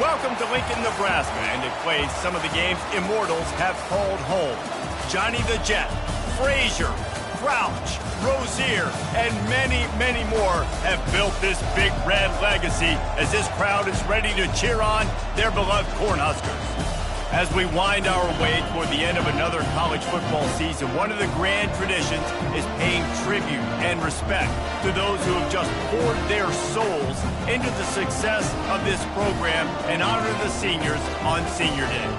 Welcome to Lincoln, Nebraska, and it plays some of the games immortals have called home. Johnny the Jet, Frazier, Crouch, Rozier, and many, many more have built this big red legacy as this crowd is ready to cheer on their beloved Cornhuskers. As we wind our way toward the end of another college football season, one of the grand traditions is paying tribute and respect to those who have just poured their souls into the success of this program and honor the seniors on Senior Day.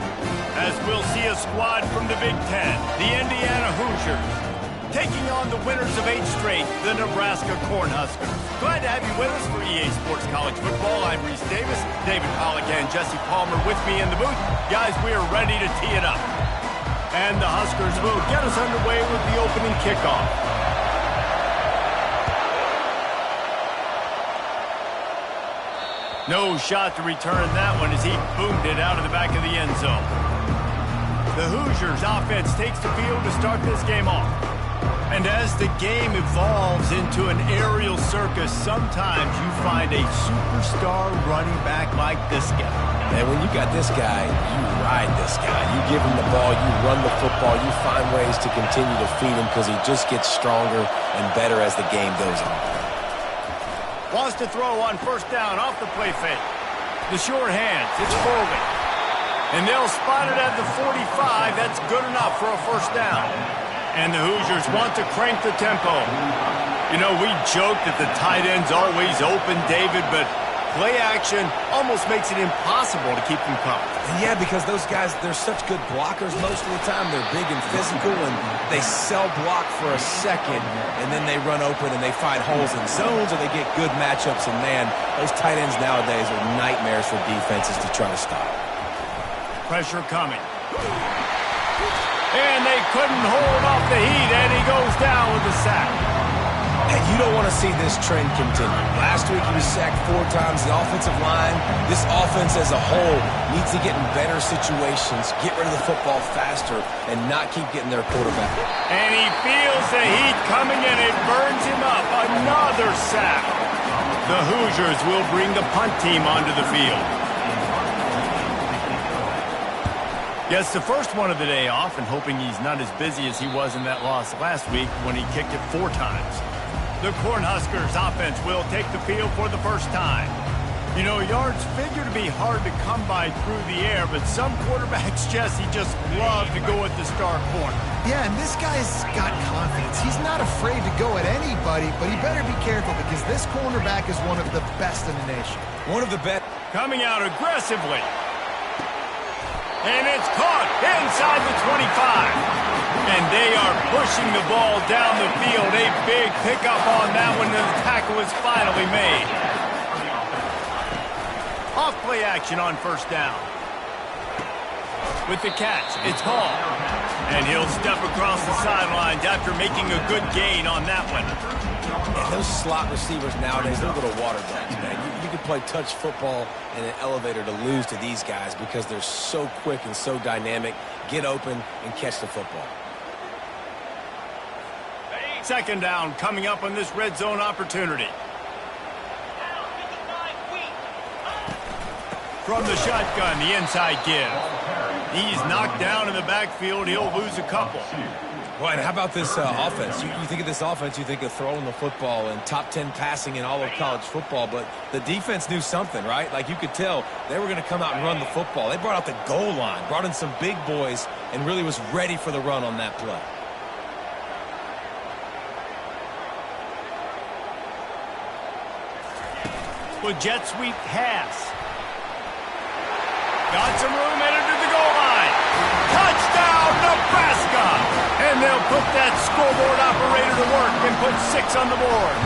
As we'll see a squad from the Big Ten, the Indiana Hoosiers, taking on the winners of 8 straight, the Nebraska Cornhuskers. Glad to have you with us for EA Sports College Football. I'm Reese Davis, David Pollock and Jesse Palmer with me in the booth. Guys, we are ready to tee it up. And the Huskers will get us underway with the opening kickoff. No shot to return that one as he boomed it out of the back of the end zone. The Hoosiers offense takes the field to start this game off. And as the game evolves into an aerial circus, sometimes you find a superstar running back like this guy. And when you got this guy, you ride this guy. You give him the ball, you run the football, you find ways to continue to feed him because he just gets stronger and better as the game goes on. Wants to throw on first down off the play fake. The short hands, it's Foley. And they'll spot it at the 45. That's good enough for a first down. And the Hoosiers want to crank the tempo. You know, we joke that the tight end's always open, David, but play action almost makes it impossible to keep them covered. Yeah, because those guys, they're such good blockers most of the time. They're big and physical, and they sell block for a second, and then they run open and they find holes in zones, or they get good matchups. And, man, those tight ends nowadays are nightmares for defenses to try to stop. Pressure coming. And they couldn't hold off the heat, and he goes down with the sack. And you don't want to see this trend continue. Last week he was sacked 4 times. The offensive line, this offense as a whole, needs to get in better situations, get rid of the football faster, and not keep getting their quarterback. And he feels the heat coming, and it burns him up. Another sack. The Hoosiers will bring the punt team onto the field. Gets the first one of the day off and hoping he's not as busy as he was in that loss last week when he kicked it 4 times. The Cornhuskers offense will take the field for the first time. You know, yards figure to be hard to come by through the air, but some quarterbacks, Jesse, just love to go at the star corner. Yeah, and this guy's got confidence. He's not afraid to go at anybody, but he better be careful because this cornerback is one of the best in the nation. One of the best. Coming out aggressively. And it's caught inside the 25. And they are pushing the ball down the field. A big pickup on that one, and the tackle is finally made. Off play action on first down. With the catch, it's Hall. And he'll step across the sidelines after making a good gain on that one. And those slot receivers nowadays, they're little water dogs, man. You can play touch football in an elevator to lose to these guys because they're so quick and so dynamic. Get open and catch the football. Second down coming up on this red zone opportunity. From the shotgun, the inside give. He's knocked down in the backfield. He'll lose a couple. Well, and how about this offense? You think of this offense, you think of throwing the football and top 10 passing in all of college football, but the defense knew something, right? Like you could tell they were going to come out and run the football. They brought out the goal line, brought in some big boys, and really was ready for the run on that play. With jet sweep pass. Got some room headed to the goal line. Touchdown, Nebraska! And they'll put that scoreboard operator to work and put 6 on the board.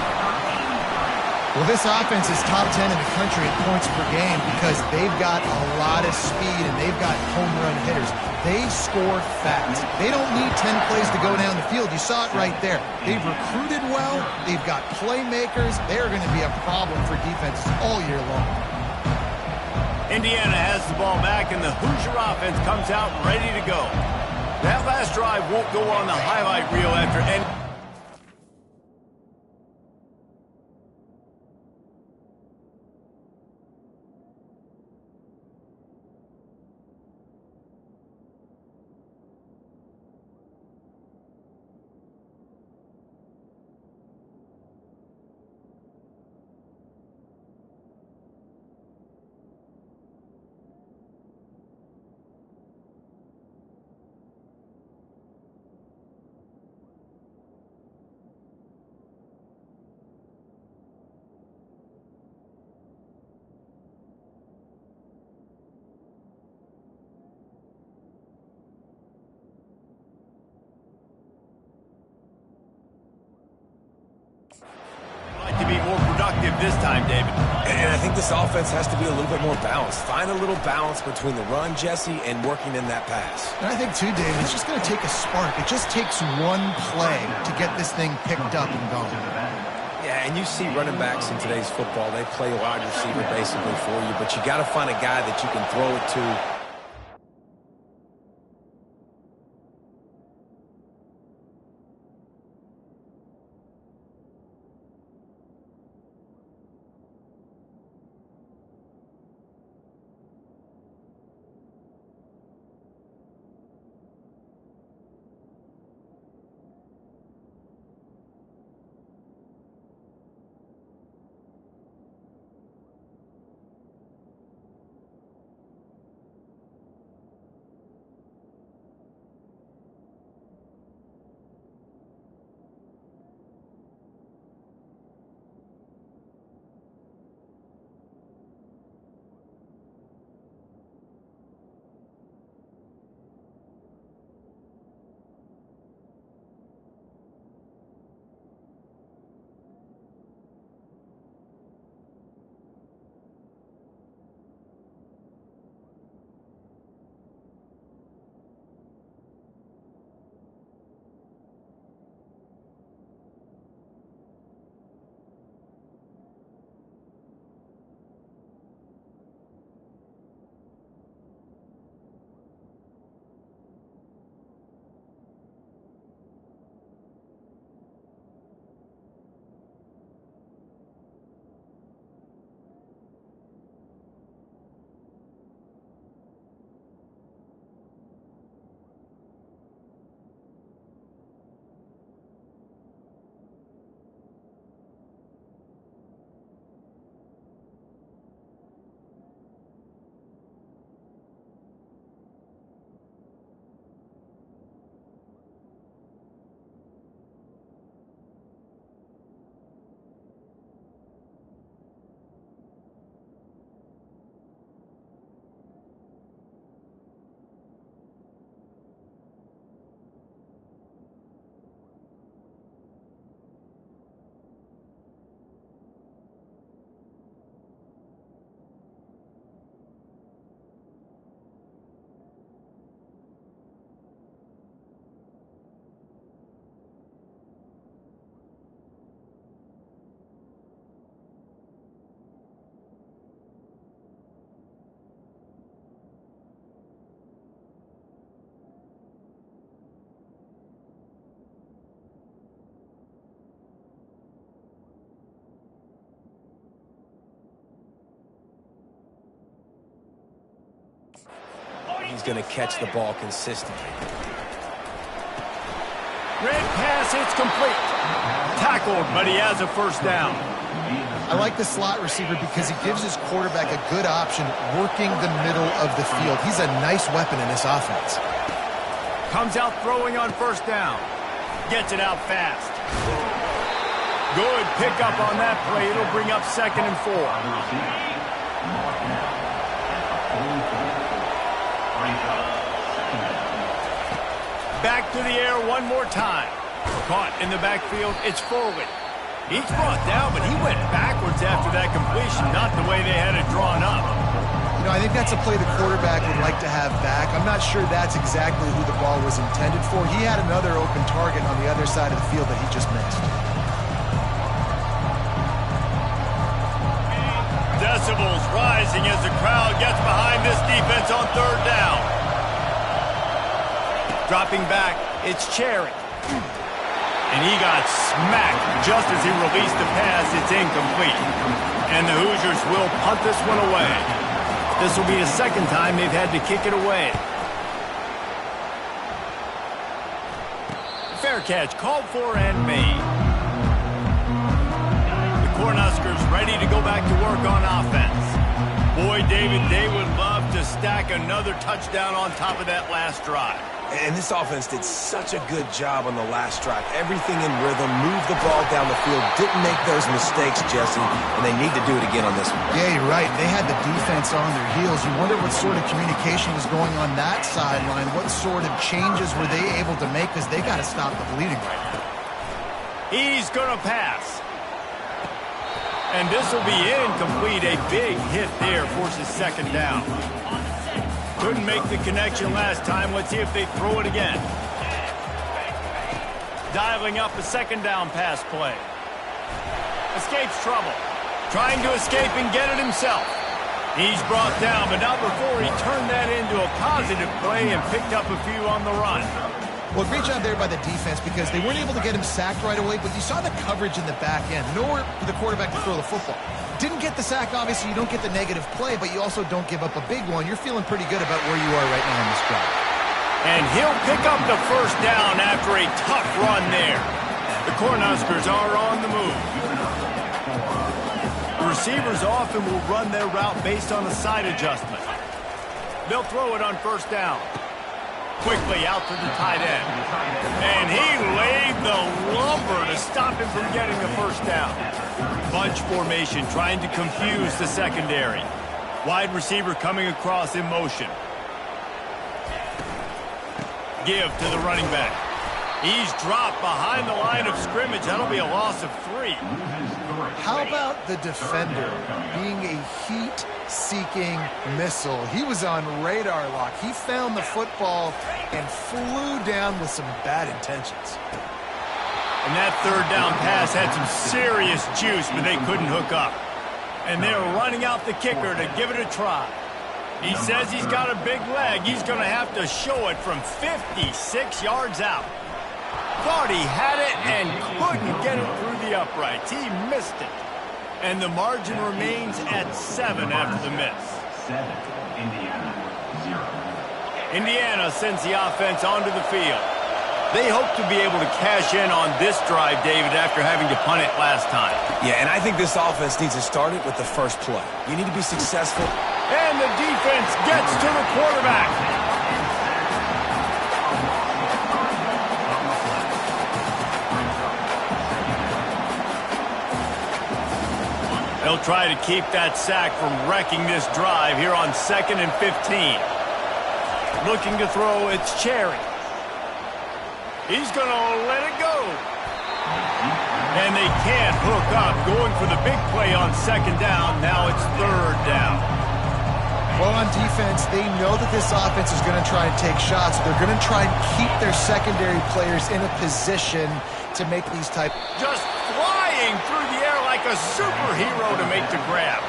Well, this offense is top 10 in the country in points per game because they've got a lot of speed and they've got home run hitters. They score fast. They don't need 10 plays to go down the field. You saw it right there. They've recruited well. They've got playmakers. They're going to be a problem for defenses all year long. Indiana has the ball back, and the Hoosier offense comes out ready to go. That last drive won't go on the highlight reel after any... effective this time, David. And I think this offense has to be a little bit more balanced. Find a little balance between the run, Jesse, and working in that pass. And I think, too, David, it's just going to take a spark. It just takes one play to get this thing picked up and going. Yeah, and you see running backs in today's football, they play a wide receiver basically for you, but you got to find a guy that you can throw it to. He's going to catch the ball consistently. Red pass, it's complete. Tackled, but he has a first down. I like the slot receiver because he gives his quarterback a good option working the middle of the field. He's a nice weapon in this offense. Comes out throwing on first down. Gets it out fast. Good pickup on that play. It'll bring up 2nd and 4. Back to the air one more time. Caught in the backfield. It's forward. He's brought down, but he went backwards after that completion, not the way they had it drawn up. You know, I think that's a play the quarterback would like to have back. I'm not sure that's exactly who the ball was intended for. He had another open target on the other side of the field that he just missed. Decibels rising as the crowd gets behind this defense on 3rd down. Dropping back, it's Cherry. And he got smacked just as he released the pass. It's incomplete. And the Hoosiers will punt this one away. This will be the 2nd time they've had to kick it away. Fair catch, called for and made. The Cornhuskers ready to go back to work on offense. Boy, David, they would love to stack another touchdown on top of that last drive. And this offense did such a good job on the last drive. Everything in rhythm, moved the ball down the field, didn't make those mistakes, Jesse, and they need to do it again on this one. Yeah, you're right. They had the defense on their heels. You wonder what sort of communication was going on that sideline. What sort of changes were they able to make, because they got to stop the bleeding right now. He's going to pass. And this will be incomplete. A big hit there forces second down. Couldn't make the connection last time. Let's see if they throw it again. Dialing up a second down pass play. Escapes trouble. Trying to escape and get it himself. He's brought down, but not before he turned that into a positive play and picked up a few on the run. Well, great job there by the defense because they weren't able to get him sacked right away, but you saw the coverage in the back end. Nowhere for the quarterback to throw the football. Didn't get the sack, obviously. You don't get the negative play, but you also don't give up a big one. You're feeling pretty good about where you are right now in this drive. And he'll pick up the first down after a tough run there. The Cornhuskers are on the move. Receivers often will run their route based on a side adjustment. They'll throw it on first down. Quickly out to the tight end. And he laid the lumber to stop him from getting the first down. Bunch formation trying to confuse the secondary. Wide receiver coming across in motion. Give to the running back. He's dropped behind the line of scrimmage. That'll be a loss of 3. How about the defender being a heat-seeking missile? He was on radar lock. He found the football and flew down with some bad intentions. And that third down pass had some serious juice, but they couldn't hook up. And they're running out the kicker to give it a try. He says he's got a big leg. He's going to have to show it from 56 yards out. Thought he had it and couldn't get it through the uprights. He missed it. And the margin remains at 7 after the miss. 7, Indiana, 0. Indiana sends the offense onto the field. They hope to be able to cash in on this drive, David, after having to punt it last time. Yeah, and I think this offense needs to start it with the first play. You need to be successful. And the defense gets to the quarterback. They'll try to keep that sack from wrecking this drive here on 2nd and 15. Looking to throw, it's Cherry. He's going to let it go. And they can't hook up. Going for the big play on 2nd down. Now it's 3rd down. Well, on defense, they know that this offense is going to try and take shots. They're going to try and keep their secondary players in a position to make these type. Just flying through the air like a superhero to make the grab.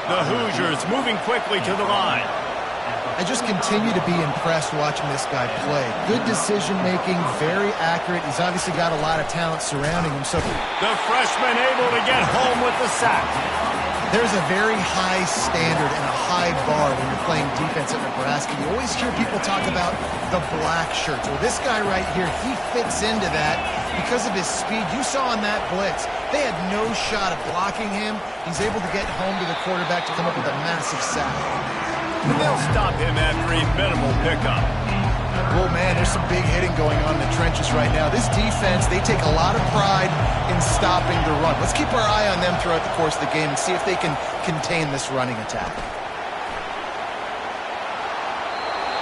The Hoosiers moving quickly to the line. I just continue to be impressed watching this guy play. Good decision-making, very accurate. He's obviously got a lot of talent surrounding him. So the freshman able to get home with the sack. There's a very high standard and a high bar when you're playing defense at Nebraska. You always hear people talk about the black shirts. Well, this guy right here, he fits into that because of his speed. You saw on that blitz, they had no shot of blocking him. He's able to get home to the quarterback to come up with a massive sack. And they'll stop him after a minimal pickup. Well, man, there's some big hitting going on in the trenches right now. This defense, they take a lot of pride in stopping the run. Let's keep our eye on them throughout the course of the game and see if they can contain this running attack.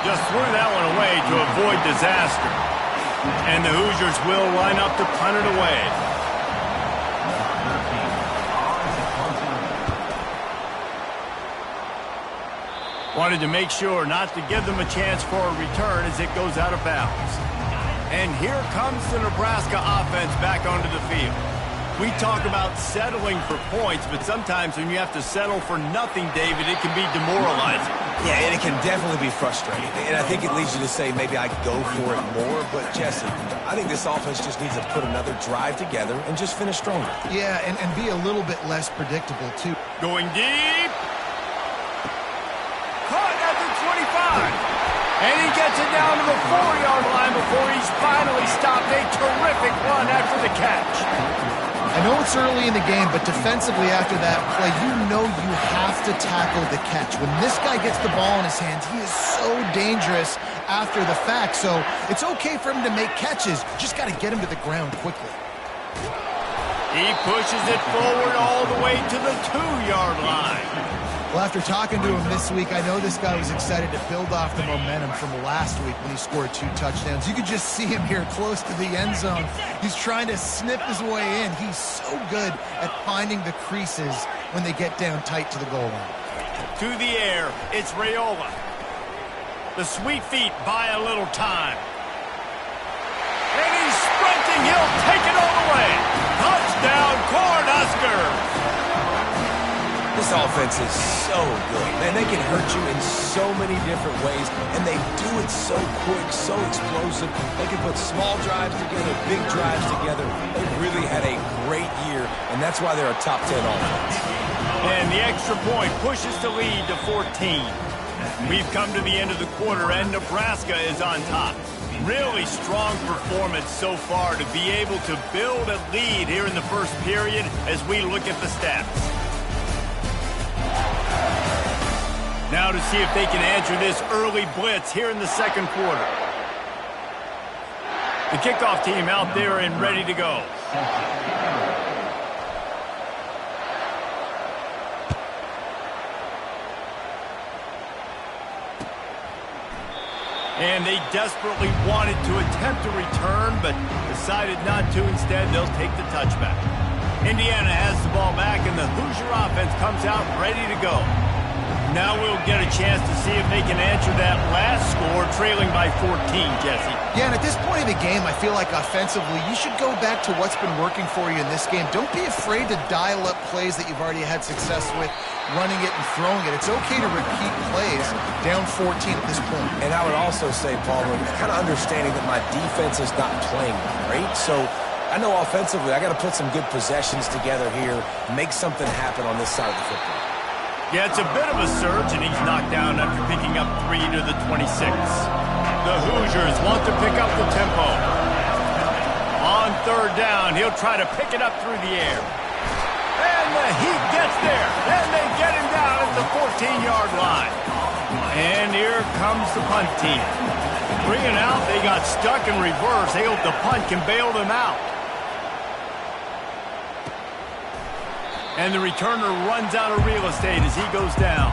Just threw that one away to avoid disaster. And the Hoosiers will line up to punt it away. Wanted to make sure not to give them a chance for a return as it goes out of bounds. And here comes the Nebraska offense back onto the field. We talk about settling for points, but sometimes when you have to settle for nothing, David, it can be demoralizing. Yeah, and it can definitely be frustrating. And I think it leads you to say maybe I could go for it more. But, Jesse, I think this offense just needs to put another drive together and just finish stronger. Yeah, and be a little bit less predictable, too. Going deep. Caught at the 25. And he gets it down to the 4-yard line before he's finally stopped. A terrific run after the catch. I know it's early in the game, but defensively after that play, you know you have to tackle the catch. When this guy gets the ball in his hands, he is so dangerous after the fact. So it's okay for him to make catches. Just got to get him to the ground quickly. He pushes it forward all the way to the 2-yard line. Well, after talking to him this week, I know this guy was excited to build off the momentum from last week when he scored 2 touchdowns. You could just see him here close to the end zone. He's trying to snip his way in. He's so good at finding the creases when they get down tight to the goal line. To the air, it's Raiola. The sweet feet buy a little time. And he's sprinting. He'll take it all the way. Touchdown, Cornhuskers. This offense is so good. Man, they can hurt you in so many different ways, and they do it so quick, so explosive. They can put small drives together, big drives together. They've really had a great year, and that's why they're a top 10 offense. And the extra point pushes the lead to 14. We've come to the end of the quarter, and Nebraska is on top. Really strong performance so far to be able to build a lead here in the first period as we look at the stats. Now to see if they can answer this early blitz here in the second quarter. The kickoff team out there and ready to go. And they desperately wanted to attempt a return, but decided not to. Instead, they'll take the touchback. Indiana has the ball back, and the Hoosier offense comes out ready to go. Now we'll get a chance to see if they can answer that last score, trailing by 14, Jesse. Yeah, and at this point in the game, I feel like offensively, you should go back to what's been working for you in this game. Don't be afraid to dial up plays that you've already had success with, running it and throwing it. It's okay to repeat plays down 14 at this point. And I would also say, Palmer, kind of understanding that my defense is not playing great, so I know offensively I got to put some good possessions together here, make something happen on this side of the football. Yeah, it's a bit of a surge, and he's knocked down after picking up 3 to the 26. The Hoosiers want to pick up the tempo. On third down, he'll try to pick it up through the air. And he gets there. And they get him down at the 14-yard line. And here comes the punt team. Bringing out, they got stuck in reverse. They hope the punt can bail them out. And the returner runs out of real estate as he goes down.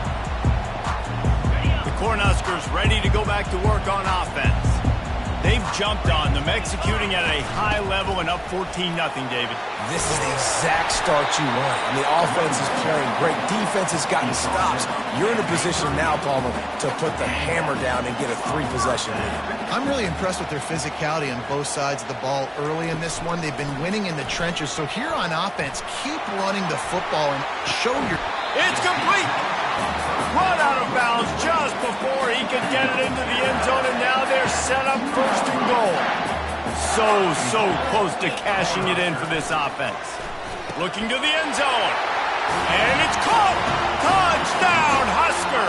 The Cornhuskers ready to go back to work on offense. They've jumped on them, executing at a high level and up 14-0, David. This is the exact start you want. And the offense is playing great. Defense has gotten stops. You're in a position now, Palmer, to put the hammer down and get a 3-possession lead. I'm really impressed with their physicality on both sides of the ball early in this one. They've been winning in the trenches. So here on offense, keep running the football and show your... It's complete! Run out of bounds just before he could get it into the end zone, and now they're set up first and goal. So close to cashing it in for this offense. Looking to the end zone. And it's caught! Touchdown, Husker!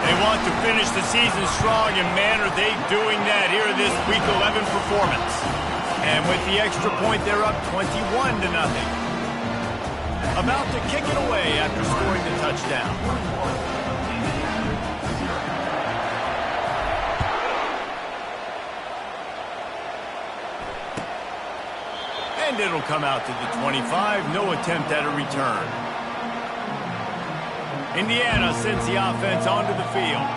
They want to finish the season strong, and man, are they doing that here in this Week 11 performance. And with the extra point, they're up 21-0. About to kick it away after scoring the touchdown. And it'll come out to the 25. No attempt at a return. Indiana sends the offense onto the field.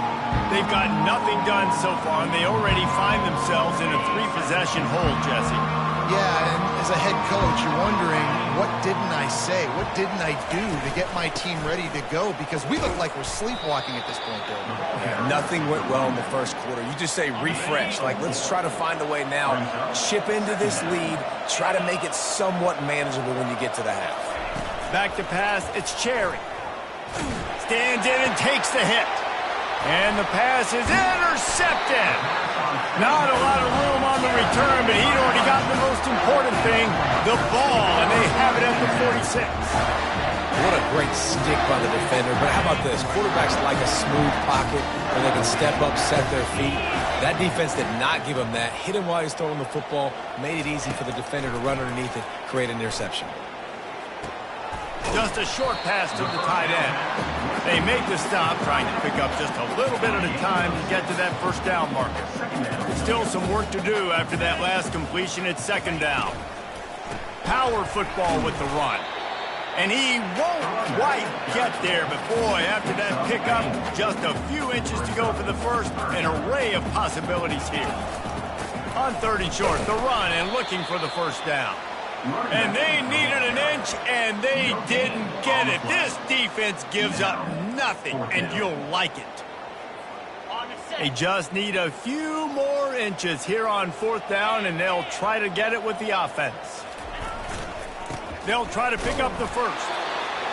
They've got nothing done so far, and they already find themselves in a 3-possession hole, Jesse. Yeah, and as a head coach, you're wondering, what didn't I say? What didn't I do to get my team ready to go? Because we look like we're sleepwalking at this point, David. Yeah, nothing went well in the first quarter. You just say refresh. Like, let's try to find a way now. Chip into this lead. Try to make it somewhat manageable when you get to the half. Back to pass. It's Cherry. Stands in and takes the hit. And the pass is intercepted. Not a lot of room on the return, but he'd already got the most important thing, the ball, and they have it at the 46. What a great stick by the defender. But how about this? Quarterbacks like a smooth pocket where they can step up, set their feet. That defense did not give him that. Hit him while he's throwing the football, made it easy for the defender to run underneath it, create an interception. Just a short pass to the tight end. They make the stop, trying to pick up just a little bit at a time to get to that first down marker. Still some work to do after that last completion at second down. Power football with the run. And he won't quite get there, but boy, after that pickup, just a few inches to go for the first. An array of possibilities here. On 3rd and short, the run and looking for the first down. And they needed an inch, and they didn't get it. This defense gives up nothing, and you'll like it. They just need a few more inches here on 4th down, and they'll try to get it with the offense. They'll try to pick up the first.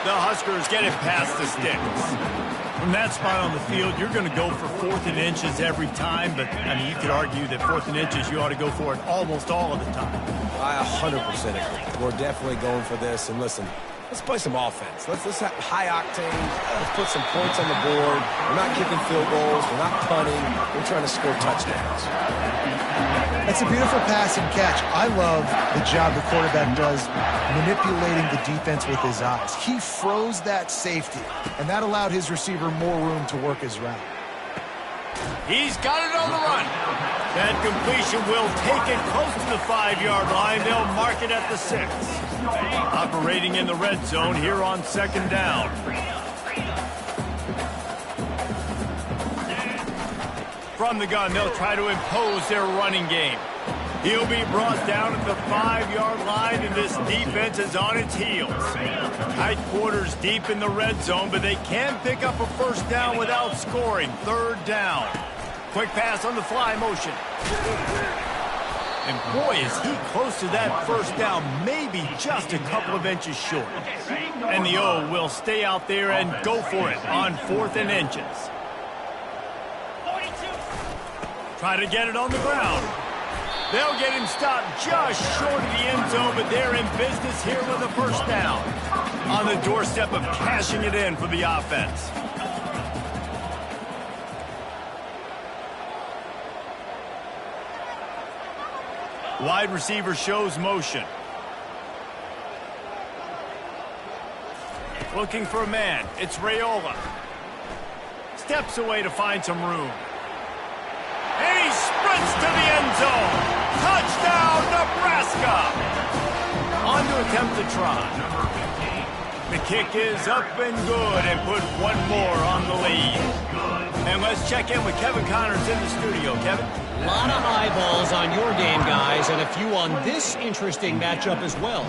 The Huskers get it past the sticks. From that spot on the field, you're going to go for 4th and inches every time, but, I mean, you could argue that 4th and inches, you ought to go for it almost all of the time. I 100% agree. We're definitely going for this, and listen, let's play some offense. Let's have high octane. Let's put some points on the board. We're not kicking field goals. We're not punting. We're trying to score touchdowns. That's a beautiful pass and catch. I love the job the quarterback does manipulating the defense with his eyes. He froze that safety, and that allowed his receiver more room to work his route. He's got it on the run. That completion will take it close to the 5-yard line. They'll mark it at the 6. Operating in the red zone here on 2nd down. From the gun, they'll try to impose their running game. He'll be brought down at the 5-yard line, and this defense is on its heels. Tight quarters deep in the red zone, but they can pick up a first down without scoring. 3rd down. Quick pass on the fly motion. And boy, is he close to that first down, maybe just a couple of inches short. And the O will stay out there and go for it on 4th and inches. Try to get it on the ground. They'll get him stopped just short of the end zone, but they're in business here with a first down. On the doorstep of cashing it in for the offense. Wide receiver shows motion. Looking for a man. It's Raiola. Steps away to find some room. And he sprints to the end zone. Touchdown, Nebraska. On to attempt to try. The kick is up and good and put one more on the lead. And let's check in with Kevin Connors in the studio. Kevin? A lot of eyeballs on your game, guys, and a few on this interesting matchup as well.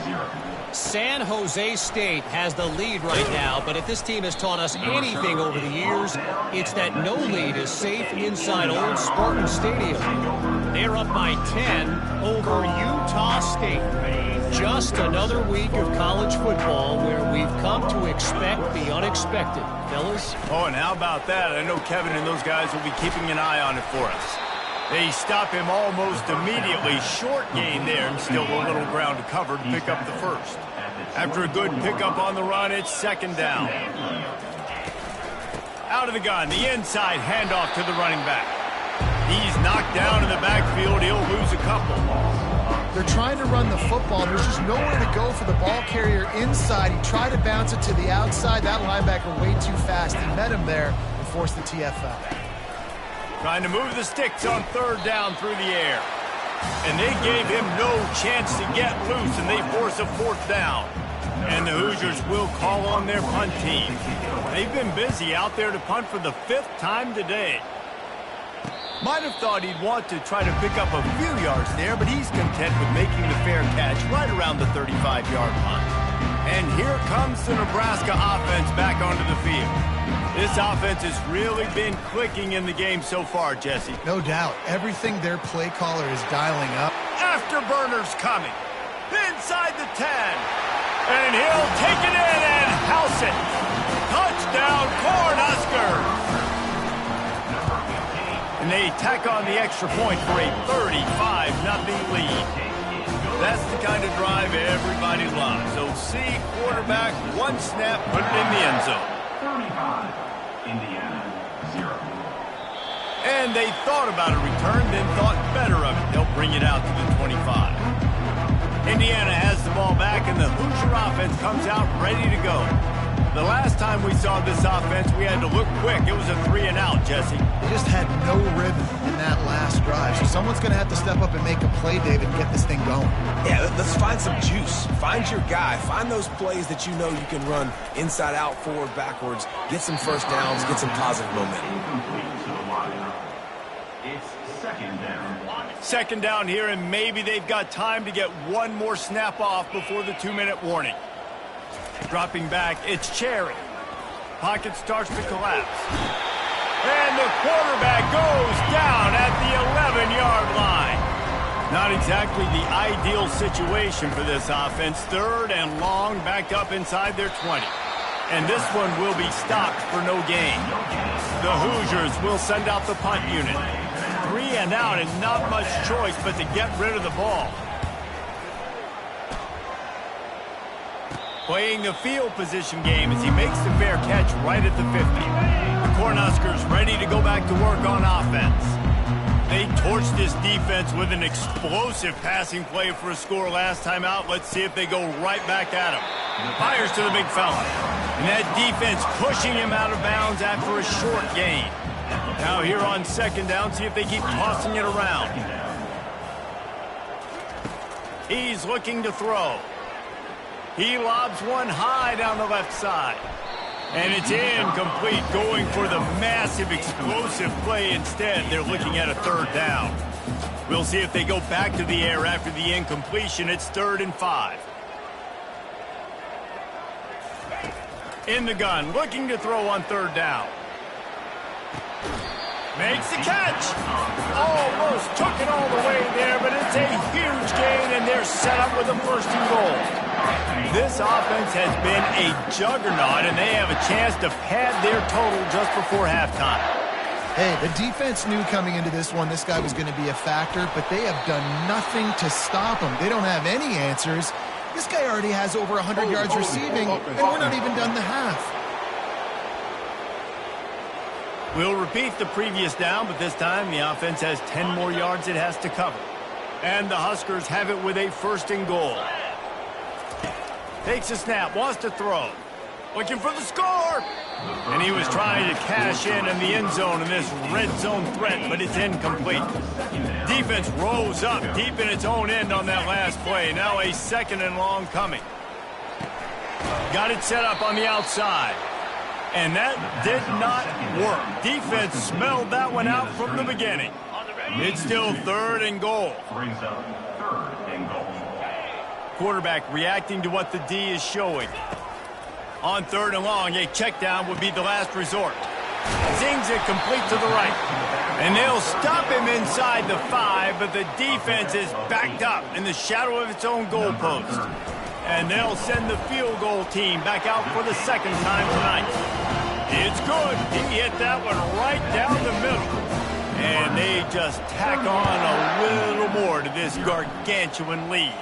San Jose State has the lead right now, but if this team has taught us anything over the years, it's that no lead is safe inside old Spartan Stadium. They're up by 10 over Utah State. Just another week of college football where we've come to expect the unexpected. Fellas? Oh, and how about that? I know Kevin and those guys will be keeping an eye on it for us. They stop him almost immediately. Short gain there, and still a little ground to cover to pick up the first. After a good pickup on the run, it's 2nd down. Out of the gun, the inside handoff to the running back. He's knocked down in the backfield. He'll lose a couple. They're trying to run the football. There's just nowhere to go for the ball carrier inside. He tried to bounce it to the outside. That linebacker way too fast. He met him there and forced the TFL. Trying to move the sticks on 3rd down through the air. And they gave him no chance to get loose, and they force a 4th down. And the Hoosiers will call on their punt team. They've been busy out there to punt for the 5th time today. Might have thought he'd want to try to pick up a few yards there, but he's content with making the fair catch right around the 35-yard line. And here comes the Nebraska offense back onto the field. This offense has really been clicking in the game so far, Jesse. No doubt. Everything their play caller is dialing up. Afterburners coming. Inside the 10. And he'll take it in and house it. Touchdown, Cornhuskers. And they tack on the extra point for a 35-0 lead. That's the kind of drive everybody loves. So see quarterback, one snap, put it in the end zone. 35, Indiana, 0. And they thought about a return, then thought better of it. They'll bring it out to the 25. Indiana has the ball back, and the Hoosier offense comes out ready to go. The last time we saw this offense, we had to look quick. It was a 3-and-out, Jesse. They just had no rhythm in that last drive. So someone's going to have to step up and make a play, David, and get this thing going. Yeah, let's find some juice. Find your guy. Find those plays that you know you can run inside out, forward, backwards. Get some first downs. Get some positive momentum. It's second down. Second down here, and maybe they've got time to get one more snap off before the 2-minute warning. Dropping back, it's Cherry. Pocket starts to collapse. And the quarterback goes down at the 11-yard line. Not exactly the ideal situation for this offense. Third and long, backed up inside their 20. And this one will be stopped for no gain. The Hoosiers will send out the punt unit. 3-and-out and not much choice but to get rid of the ball. Playing the field position game as he makes the fair catch right at the 50. The Cornhuskers ready to go back to work on offense. They torched this defense with an explosive passing play for a score last time out. Let's see if they go right back at him. Fires to the big fella. And that defense pushing him out of bounds after a short gain. Now here on second down, see if they keep tossing it around. He's looking to throw. He lobs one high down the left side. And it's incomplete, going for the massive explosive play instead. They're looking at a third down. We'll see if they go back to the air after the incompletion. It's 3rd and 5. In the gun, looking to throw on 3rd down. Makes the catch. Almost took it all the way there, but it's a huge gain, and they're set up with a 1st and goal. This offense has been a juggernaut, and they have a chance to pad their total just before halftime. Hey, the defense knew coming into this one this guy was going to be a factor, but they have done nothing to stop him. They don't have any answers. This guy already has over 100 yards receiving, and we're not even done the half. We'll repeat the previous down, but this time the offense has 10 more yards it has to cover. And the Huskers have it with a 1st and goal. Takes a snap, wants to throw. Looking for the score! And he was trying to cash in the end zone in this red zone threat, but it's incomplete. Defense rose up deep in its own end on that last play. Now a 2nd and long coming. Got it set up on the outside. And that did not work. Defense smelled that one out from the beginning. It's still 3rd and goal. Brings up 3rd and goal. Quarterback reacting to what the D is showing. On 3rd and long, a check down would be the last resort. Zings it complete to the right. And they'll stop him inside the 5, but the defense is backed up in the shadow of its own goalpost. And they'll send the field goal team back out for the 2nd time tonight. It's good. He hit that one right down the middle. And they just tack on a little more to this gargantuan lead.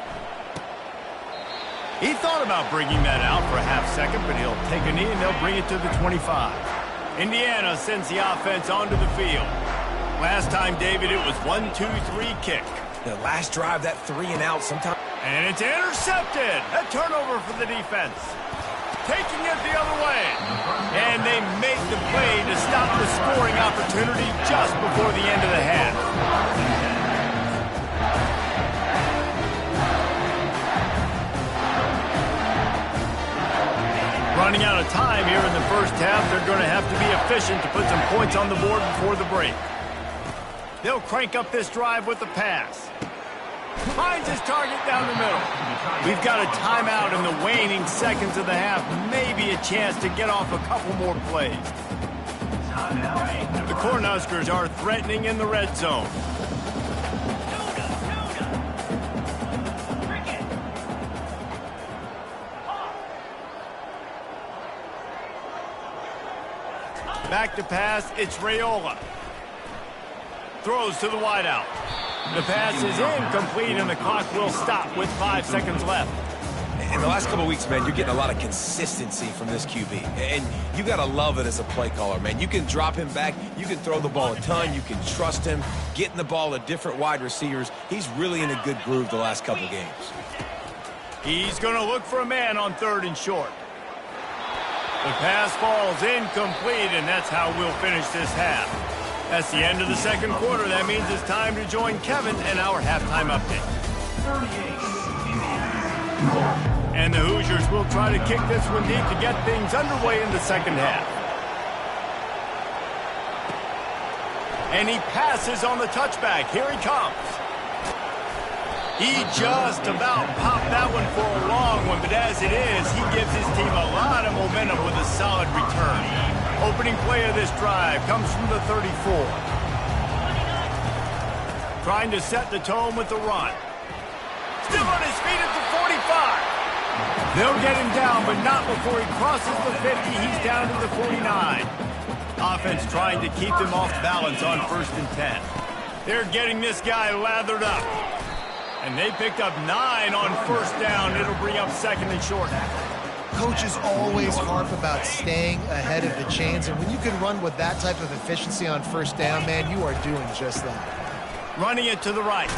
He thought about bringing that out for a half-second, but he'll take a knee and they'll bring it to the 25. Indiana sends the offense onto the field. Last time, David, it was 1-2-3 kick. The last drive, that 3-and-out sometime. And it's intercepted. A turnover for the defense. Taking it the other way. And they make the play to stop the scoring opportunity just before the end of the half. Running out of time here in the first half. They're going to have to be efficient to put some points on the board before the break. They'll crank up this drive with the pass. Finds his target down the middle. We've got a timeout in the waning seconds of the half. Maybe a chance to get off a couple more plays. The Cornhuskers are threatening in the red zone. Back to pass, it's Raiola. Throws to the wideout. The pass is incomplete, and the clock will stop with 5 seconds left. In the last couple of weeks, man, you're getting a lot of consistency from this QB. And you got to love it as a play caller, man. You can drop him back. You can throw the ball a ton. You can trust him. Getting the ball to different wide receivers. He's really in a good groove the last couple games. He's going to look for a man on 3rd and short. The pass falls incomplete, and that's how we'll finish this half. That's the end of the second quarter. That means it's time to join Kevin and our halftime update. And the Hoosiers will try to kick this one deep to get things underway in the second half. And he passes on the touchback. Here he comes. He just about popped that one for a long one, but as it is, he gives his team a lot of momentum with a solid return. Opening play of this drive comes from the 34. Trying to set the tone with the run. Still on his feet at the 45. They'll get him down, but not before he crosses the 50. He's down to the 49. Offense trying to keep them off balance on 1st and 10. They're getting this guy lathered up. And they picked up 9 on 1st down. It'll bring up 2nd and short. Coaches always harp about staying ahead of the chains, and when you can run with that type of efficiency on 1st down, man, you are doing just that. Running it to the right.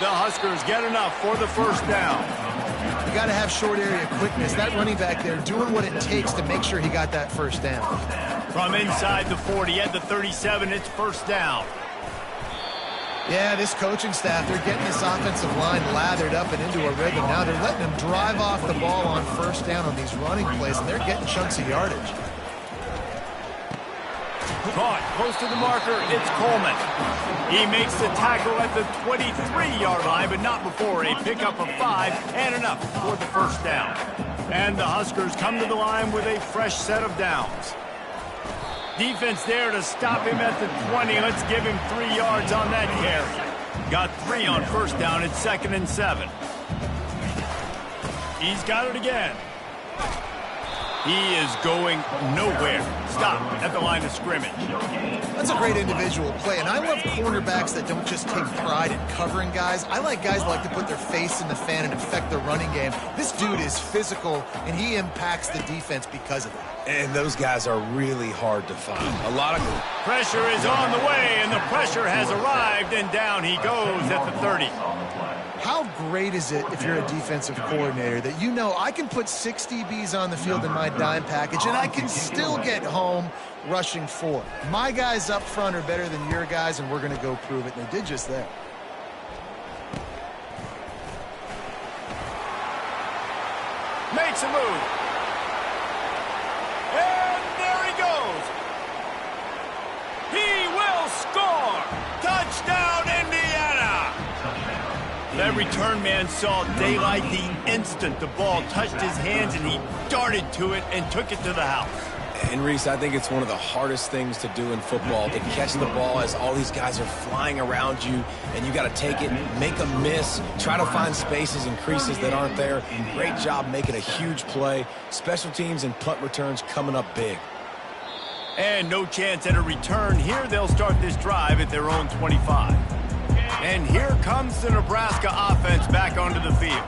The Huskers get enough for the 1st down. You got to have short area quickness. That running back there doing what it takes to make sure he got that 1st down. From inside the 40 at the 37, it's 1st down. Yeah, this coaching staff, they're getting this offensive line lathered up and into a rhythm. Now they're letting them drive off the ball on 1st down on these running plays, and they're getting chunks of yardage. Caught close to the marker, it's Coleman. He makes the tackle at the 23-yard line, but not before a pickup of 5 and enough for the 1st down. And the Huskers come to the line with a fresh set of downs. Defense there to stop him at the 20. Let's give him 3 yards on that carry. Got 3 on 1st down. It's 2nd and 7. He's got it again. He is going nowhere. Stop at the line of scrimmage. That's a great individual play, and I love cornerbacks that don't just take pride in covering guys. I like guys that like to put their face in the fan and affect the running game. This dude is physical, and he impacts the defense because of it. And those guys are really hard to find. A lot of pressure is on the way, and the pressure has arrived, and down he goes at the 30. How great is it if you're a defensive coordinator that you know I can put 6 DBs on the field in my dime package and I can still get home rushing 4. My guys up front are better than your guys, and we're going to go prove it. And they did just that. Makes a move. And there he goes. He will score. Touchdown, Indiana. That return man saw daylight the instant the ball touched his hands, and he darted to it and took it to the house. And Reese, I think it's one of the hardest things to do in football, to catch the ball as all these guys are flying around you, and you got to take it, make a miss, try to find spaces and creases that aren't there. Great job making a huge play. Special teams and punt returns coming up big. And no chance at a return here. They'll start this drive at their own 25. And here comes the Nebraska offense back onto the field.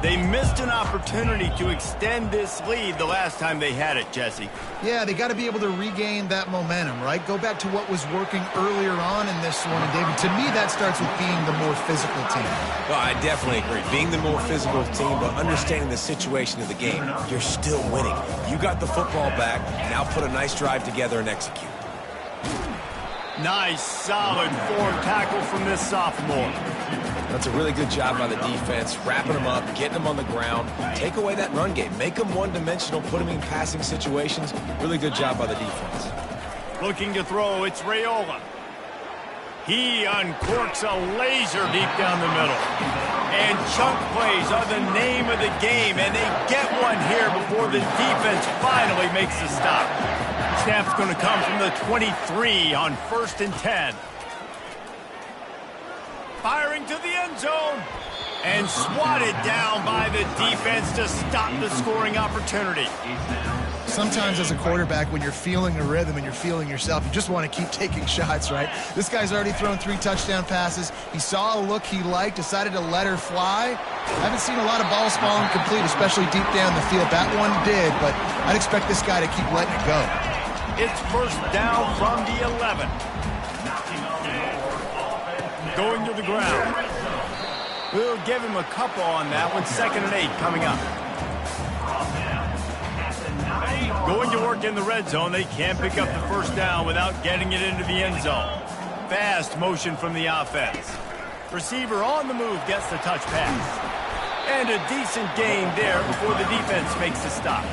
They missed an opportunity to extend this lead the last time they had it, Jesse. Yeah, they got to be able to regain that momentum, right? Go back to what was working earlier on in this one. And, David, to me, that starts with being the more physical team. Well, I definitely agree. Being the more physical team, but understanding the situation of the game. You're still winning. You got the football back. Now put a nice drive together and execute. Nice, solid form tackle from this sophomore. That's a really good job by the defense, wrapping them up, getting them on the ground. Take away that run game. Make them one-dimensional, put them in passing situations. Really good job by the defense. Looking to throw, it's Raiola. He uncorks a laser deep down the middle. And chunk plays are the name of the game, and they get one here before the defense finally makes the stop. Snap's going to come from the 23 on 1st and 10. Firing to the end zone. And swatted down by the defense to stop the scoring opportunity. Sometimes as a quarterback, when you're feeling a rhythm and you're feeling yourself, you just want to keep taking shots, right? This guy's already thrown 3 touchdown passes. He saw a look he liked, decided to let her fly. I haven't seen a lot of balls fall incomplete, especially deep down the field. That one did, but I'd expect this guy to keep letting it go. It's 1st down from the 11. Going to the ground. We'll give him a couple on that one. 2nd and 8 coming up. Going to work in the red zone, they can't pick up the first down without getting it into the end zone. Fast motion from the offense. Receiver on the move gets the touch pass. And a decent gain there before the defense makes the stop.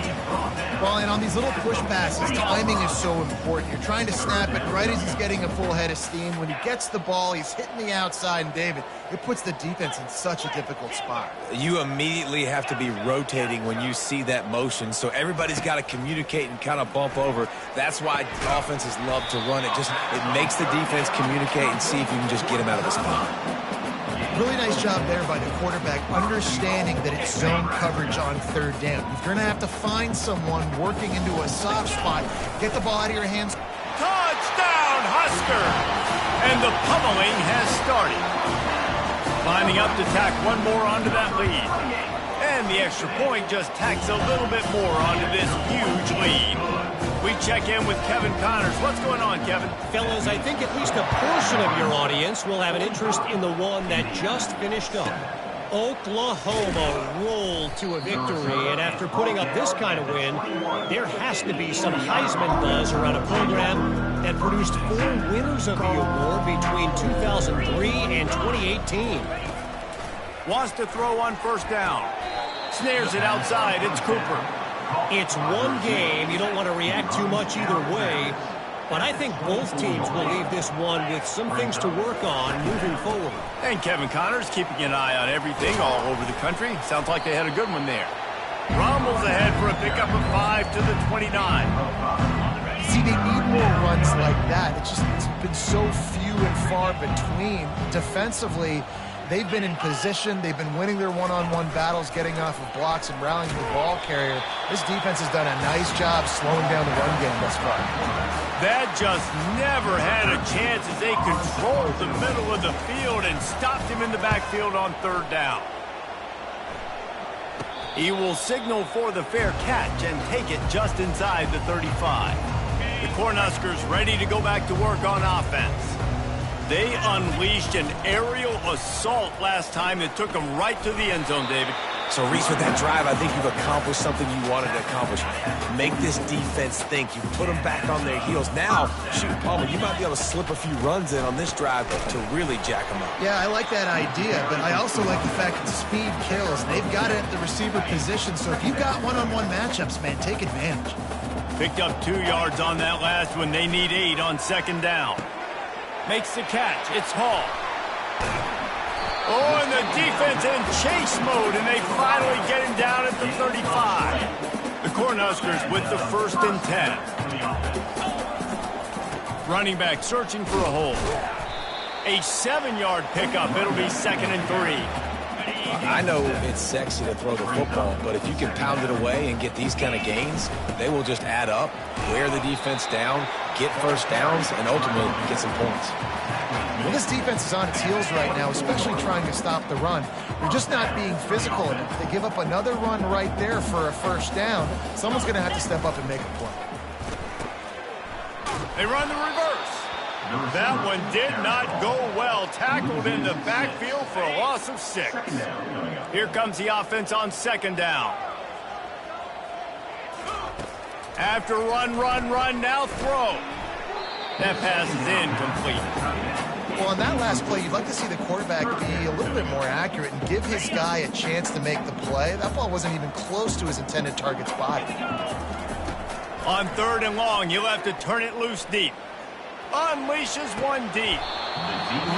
Well, and on these little push passes, timing is so important. You're trying to snap it right as he's getting a full head of steam. When he gets the ball, he's hitting the outside, and David, it puts the defense in such a difficult spot. You immediately have to be rotating when you see that motion, so everybody's got to communicate and kind of bump over. That's why offenses love to run it. It makes the defense communicate and see if you can just get him out of the spot. Really nice job there by the quarterback, understanding that it's zone coverage on third down. You're going to have to find someone working into a soft spot. Get the ball out of your hands. Touchdown, Husker! And the pummeling has started. Lining up to tack one more onto that lead. And the extra point just tacks a little bit more onto this huge lead. We check in with Kevin Connors. What's going on, Kevin? Fellas, I think at least a portion of your audience will have an interest in the one that just finished up. Oklahoma rolled to a victory, and after putting up this kind of win, there has to be some Heisman buzz around a program that produced 4 winners of the award between 2003 and 2018. Wants to throw on first down. Snares it outside. It's Cooper. It's one game. You don't want to react too much either way. But I think both teams will leave this one with some things to work on moving forward. And Kevin Connors keeping an eye on everything all over the country. Sounds like they had a good one there. Rumbles ahead for a pickup of 5 to the 29. See, they need more runs like that. It's been so few and far between. Defensively, they've been in position. They've been winning their one-on-one battles, getting off of blocks and rallying the ball carrier. This defense has done a nice job slowing down the run game thus far. That just never had a chance as they controlled the middle of the field and stopped him in the backfield on third down. He will signal for the fair catch and take it just inside the 35. The Cornhuskers ready to go back to work on offense. They unleashed an aerial assault last time that took them right to the end zone, David. So, Reese, with that drive, I think you've accomplished something you wanted to accomplish. Make this defense think. You put them back on their heels. Now, shoot, Palmer, you might be able to slip a few runs in on this drive to really jack them up. Yeah, I like that idea, but I also like the fact that speed kills. They've got it at the receiver position, so if you've got one-on-one matchups, man, take advantage. Picked up 2 yards on that last one. They need 8 on second down. Makes the catch. It's Hall. Oh, and the defense in chase mode, and they finally get him down at the 35. The Cornhuskers with the 1st and 10. Running back searching for a hole. A 7-yard pickup. It'll be 2nd and 3. I know it's sexy to throw the football, but if you can pound it away and get these kind of gains, they will just add up, wear the defense down, get first downs, and ultimately get some points. Well, this defense is on its heels right now, especially trying to stop the run. They're just not being physical enough. They give up another run right there for a first down. Someone's going to have to step up and make a play. They run the reverse. That one did not go well. Tackled in the backfield for a loss of 6. Here comes the offense on second down. After run, now throw. That pass is incomplete. Well, on that last play, you'd like to see the quarterback be a little bit more accurate and give his guy a chance to make the play. That ball wasn't even close to his intended target's body. On 3rd and long, he'll have to turn it loose deep. Unleashes one deep.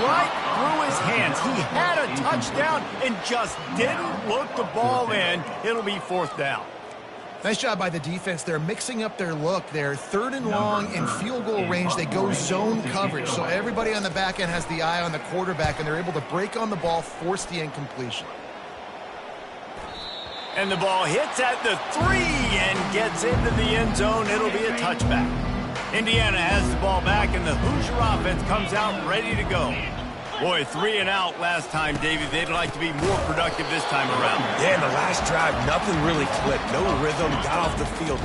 Right through his hands. He had a touchdown and just didn't look the ball in. It'll be 4th down. Nice job by the defense. They're mixing up their look. They're 3rd and long in field goal range. They go zone coverage. So everybody on the back end has the eye on the quarterback, and they're able to break on the ball, force the incompletion. And the ball hits at the 3 and gets into the end zone. It'll be a touchback. Indiana has the ball back, and the Hoosier offense comes out ready to go. Boy, 3 and out last time, David. They'd like to be more productive this time around. Yeah, in the last drive, nothing really clicked. No rhythm, got off the field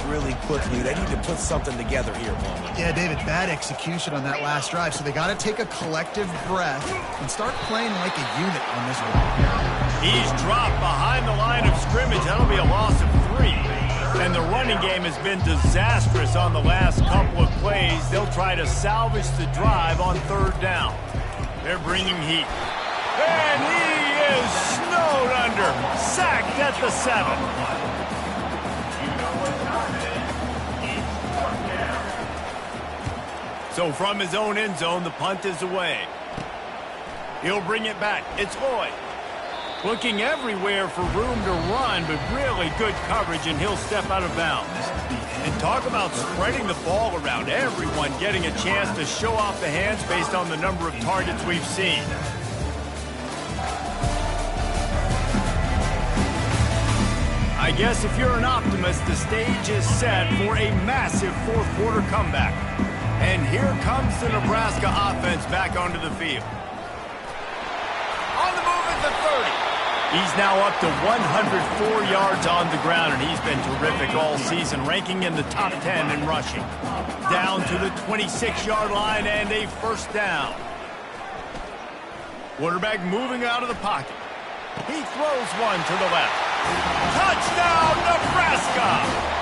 really quickly. They need to put something together here, Palmer. Yeah, David, bad execution on that last drive, so they got to take a collective breath and start playing like a unit on this one. He's dropped behind the line of scrimmage. That'll be a loss of 3. And the running game has been disastrous on the last couple of plays. They'll try to salvage the drive on third down. They're bringing heat. And he is snowed under. Sacked at the 7. So from his own end zone, the punt is away. He'll bring it back. It's Lloyd. Looking everywhere for room to run, but really good coverage, and he'll step out of bounds. And talk about spreading the ball around. Everyone getting a chance to show off the hands based on the number of targets we've seen. I guess if you're an optimist, the stage is set for a massive fourth quarter comeback. And here comes the Nebraska offense back onto the field. On the move at the 30. He's now up to 104 yards on the ground, and he's been terrific all season, ranking in the top 10 in rushing. Down to the 26-yard line and a first down. Quarterback moving out of the pocket. He throws one to the left. Touchdown, Nebraska!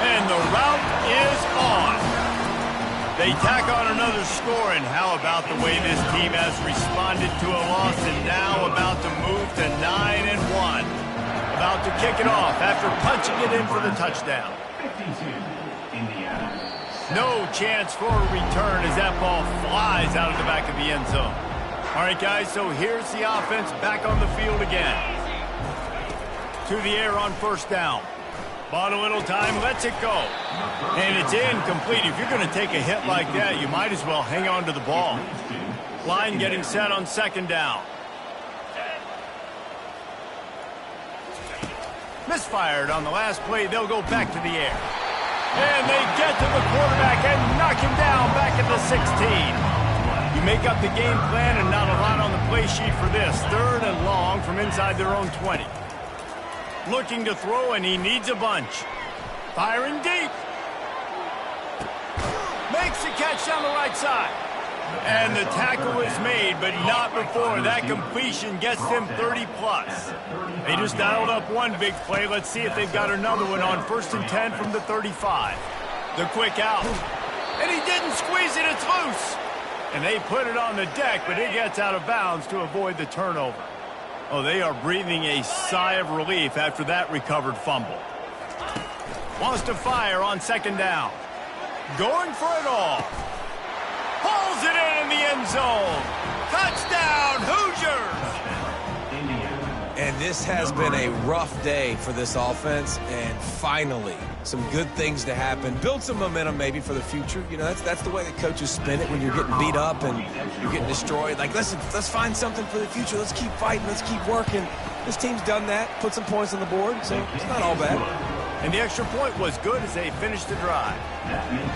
And the route is on. They tack on another score, and how about the way this team has responded to a loss and now about to move to 9-1. About to kick it off after punching it in for the touchdown. 52, Indiana. No chance for a return as that ball flies out of the back of the end zone. All right, guys, so here's the offense back on the field again. To the air on first down. Bought a little time, lets it go. And it's incomplete. If you're going to take a hit like that, you might as well hang on to the ball. Line getting set on second down. Misfired on the last play. They'll go back to the air. And they get to the quarterback and knock him down back at the 16. You make up the game plan and not a lot on the play sheet for this. Third and long from inside their own 20. Looking to throw, and he needs a bunch. Firing deep. Makes the catch down the right side. And the tackle is made, but not before. That completion gets them 30-plus. They just dialed up one big play. Let's see if they've got another one on 1st and 10 from the 35. The quick out. And he didn't squeeze it. It's loose. And they put it on the deck, but it gets out of bounds to avoid the turnover. Oh, they are breathing a sigh of relief after that recovered fumble. Wants to fire on second down. Going for it all. Pulls it in the end zone. Touchdown, Hoosiers! And this has been a rough day for this offense, and finally, some good things to happen. Build some momentum maybe for the future. You know, that's the way that coaches spin it when you're getting beat up and you're getting destroyed. Like, listen, let's find something for the future. Let's keep fighting. Let's keep working. This team's done that, put some points on the board, so it's not all bad. And the extra point was good as they finished the drive.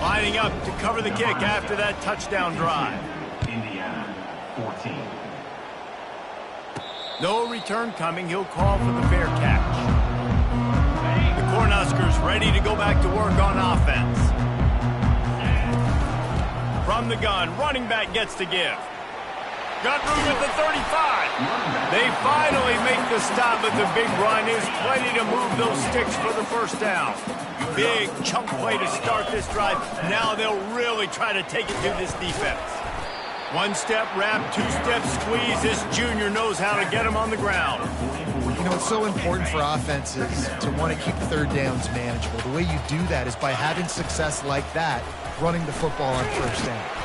Lining up to cover the kick after that touchdown drive. Indiana, 14. No return coming. He'll call for the fair catch. The Cornhuskers ready to go back to work on offense. From the gun, running back gets to give. Got room at the 35. They finally make the stop, but the big run is plenty to move those sticks for the first down. Big chunk play to start this drive. Now they'll really try to take it to this defense. One step wrap, two step squeeze. This junior knows how to get him on the ground. You know, it's so important for offenses to want to keep third downs manageable. The way you do that is by having success like that, running the football on first down.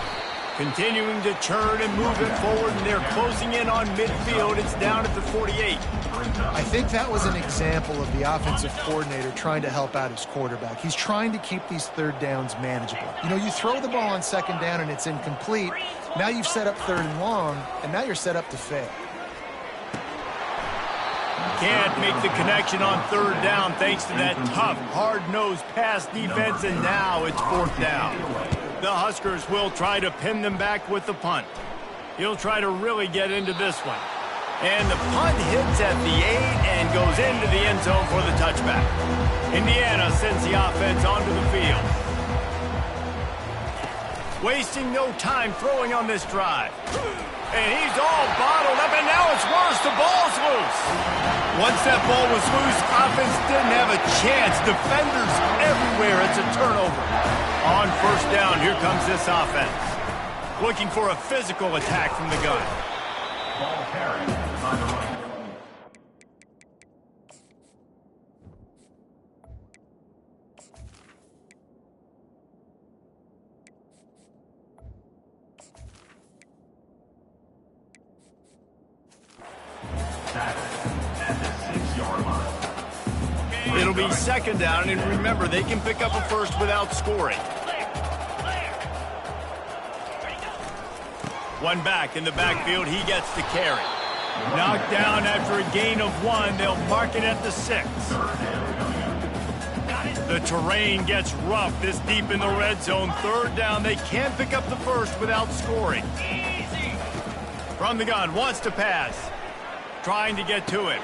Continuing to churn and move it forward, and they're closing in on midfield. It's down at the 48. I think that was an example of the offensive coordinator trying to help out his quarterback. He's trying to keep these third downs manageable. You know, you throw the ball on second down and it's incomplete. Now you've set up third and long, and now you're set up to fail. Can't make the connection on third down thanks to that tough, hard-nosed pass defense, and now it's fourth down. The Huskers will try to pin them back with the punt. He'll try to really get into this one. And the punt hits at the 8 and goes into the end zone for the touchback. Indiana sends the offense onto the field. Wasting no time throwing on this drive. And he's all bottled up, and now it's worse. The ball's loose. Once that ball was loose, offense didn't have a chance. Defenders everywhere. It's a turnover. On first down, here comes this offense. Looking for a physical attack from the gun. Ball carried by the right. At the 6-yard line. It'll be second down, and remember, they can pick up a first without scoring. One back in the backfield, he gets the carry. Knocked down after a gain of 1, they'll mark it at the 6. The terrain gets rough this deep in the red zone. Third down, they can't pick up the first without scoring. From the gun, wants to pass. Trying to get to him.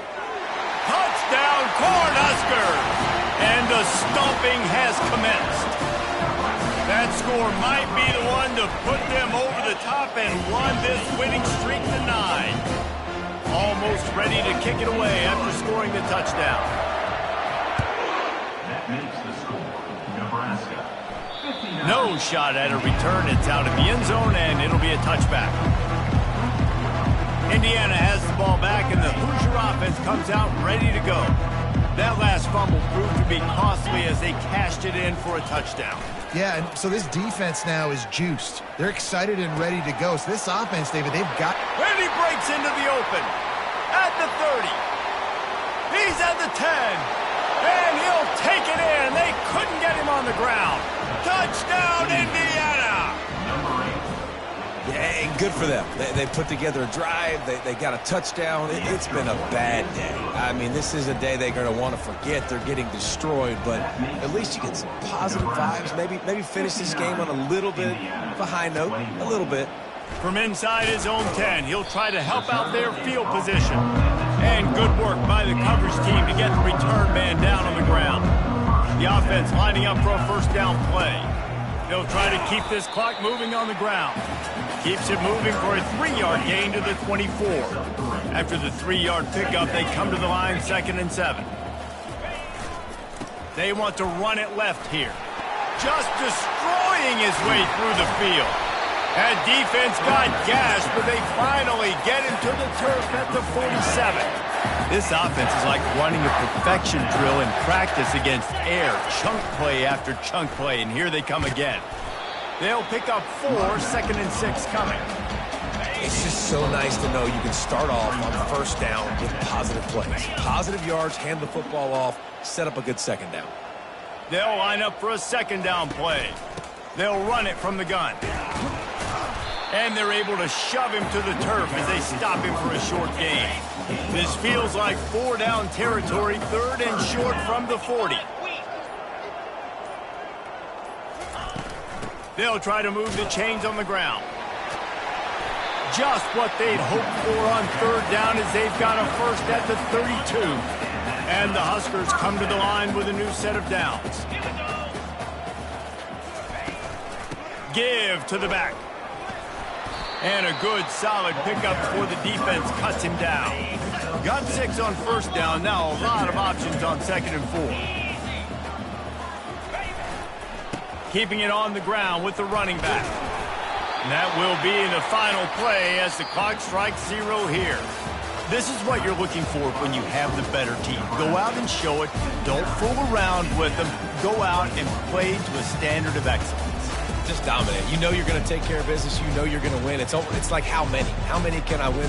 Touchdown, Cornhuskers! And the stomping has commenced. That score might be the one to put them over the top and run this winning streak to 9. Almost ready to kick it away after scoring the touchdown. That makes the score Nebraska 59. No shot at a return. It's out of the end zone, and it'll be a touchback. Indiana has the ball back, and the Hoosier offense comes out ready to go. That last fumble proved to be costly as they cashed it in for a touchdown. Yeah, and so this defense now is juiced. They're excited and ready to go. So this offense, David, they've got... And he breaks into the open. At the 30. He's at the 10. And he'll take it in. They couldn't get him on the ground. Touchdown, Indiana! Yeah, and good for them. They put together a drive. They got a touchdown. It's been a bad day. I mean, this is a day they're going to want to forget. They're getting destroyed, but at least you get some positive vibes. Maybe finish this game on a little bit of a high note, a little bit. From inside his own 10, he'll try to help out their field position. And good work by the coverage team to get the return man down on the ground. The offense lining up for a first down play. They'll try to keep this clock moving on the ground. Keeps it moving for a 3-yard gain to the 24. After the 3-yard pickup, they come to the line 2nd and 7. They want to run it left here. Just destroying his way through the field. That defense got gashed, but they finally get him to the turf at the 47. This offense is like running a perfection drill in practice against air. Chunk play after chunk play, and here they come again. They'll pick up 4, 2nd and 6 coming. It's just so nice to know you can start off on first down with positive plays. Positive yards, hand the football off, set up a good second down. They'll line up for a second down play. They'll run it from the gun. And they're able to shove him to the turf as they stop him for a short gain. This feels like 4-down territory, 3rd and short from the 40. They'll try to move the chains on the ground. Just what they'd hoped for on 3rd down as they've got a first at the 32. And the Huskers come to the line with a new set of downs. Give to the back. And a good, solid pickup before the defense cuts him down. Got 6 on first down. Now a lot of options on 2nd and 4. Keeping it on the ground with the running back. And that will be in the final play as the clock strikes 0 here. This is what you're looking for when you have the better team. Go out and show it. Don't fool around with them. Go out and play to a standard of excellence. Just dominate. You know you're going to take care of business. You know you're going to win. It's like how many? How many can I win?